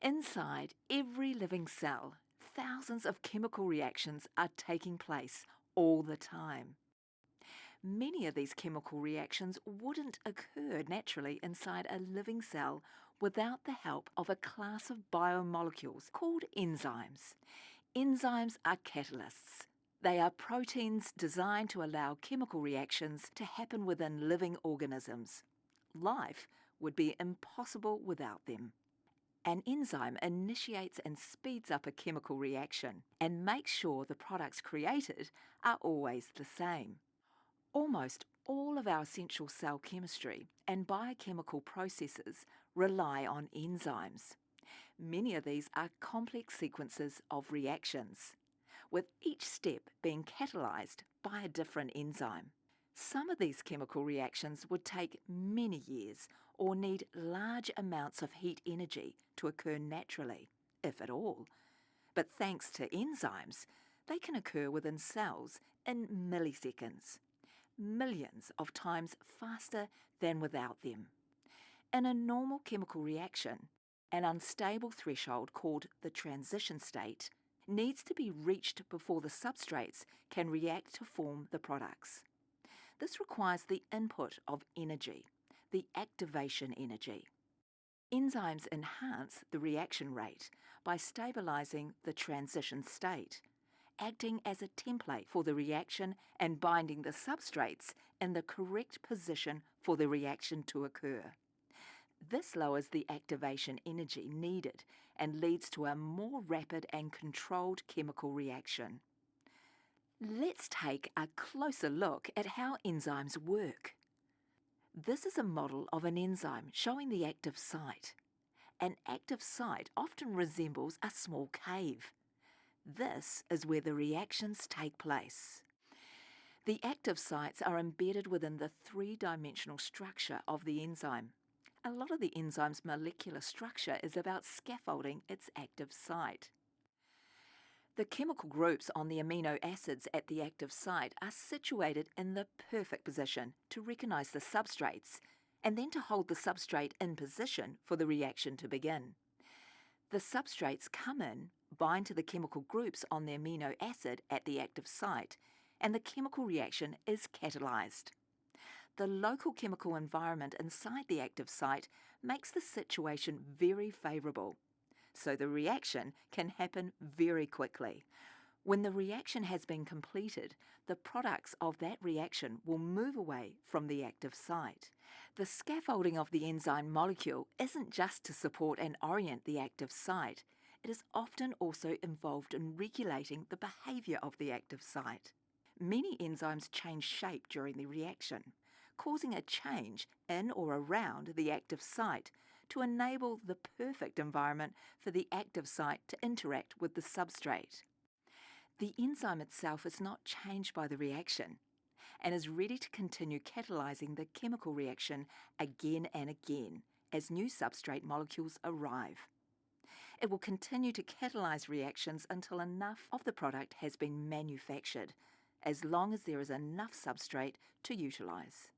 Inside every living cell, thousands of chemical reactions are taking place all the time. Many of these chemical reactions wouldn't occur naturally inside a living cell without the help of a class of biomolecules called enzymes. Enzymes are catalysts. They are proteins designed to allow chemical reactions to happen within living organisms. Life would be impossible without them. An enzyme initiates and speeds up a chemical reaction and makes sure the products created are always the same. Almost all of our essential cell chemistry and biochemical processes rely on enzymes. Many of these are complex sequences of reactions, with each step being catalyzed by a different enzyme. Some of these chemical reactions would take many years or need large amounts of heat energy to occur naturally, if at all. But thanks to enzymes, they can occur within cells in milliseconds, millions of times faster than without them. In a normal chemical reaction, an unstable threshold called the transition state needs to be reached before the substrates can react to form the products. This requires the input of energy, the activation energy. Enzymes enhance the reaction rate by stabilizing the transition state, acting as a template for the reaction and binding the substrates in the correct position for the reaction to occur. This lowers the activation energy needed and leads to a more rapid and controlled chemical reaction. Let's take a closer look at how enzymes work. This is a model of an enzyme showing the active site. An active site often resembles a small cave. This is where the reactions take place. The active sites are embedded within the three-dimensional structure of the enzyme. A lot of the enzyme's molecular structure is about scaffolding its active site. The chemical groups on the amino acids at the active site are situated in the perfect position to recognize the substrates and then to hold the substrate in position for the reaction to begin. The substrates come in, bind to the chemical groups on the amino acid at the active site, and the chemical reaction is catalyzed. The local chemical environment inside the active site makes the situation very favorable, so the reaction can happen very quickly. When the reaction has been completed, the products of that reaction will move away from the active site. The scaffolding of the enzyme molecule isn't just to support and orient the active site. It is often also involved in regulating the behavior of the active site. Many enzymes change shape during the reaction, causing a change in or around the active site to enable the perfect environment for the active site to interact with the substrate. The enzyme itself is not changed by the reaction and is ready to continue catalyzing the chemical reaction again and again as new substrate molecules arrive. It will continue to catalyze reactions until enough of the product has been manufactured, as long as there is enough substrate to utilize.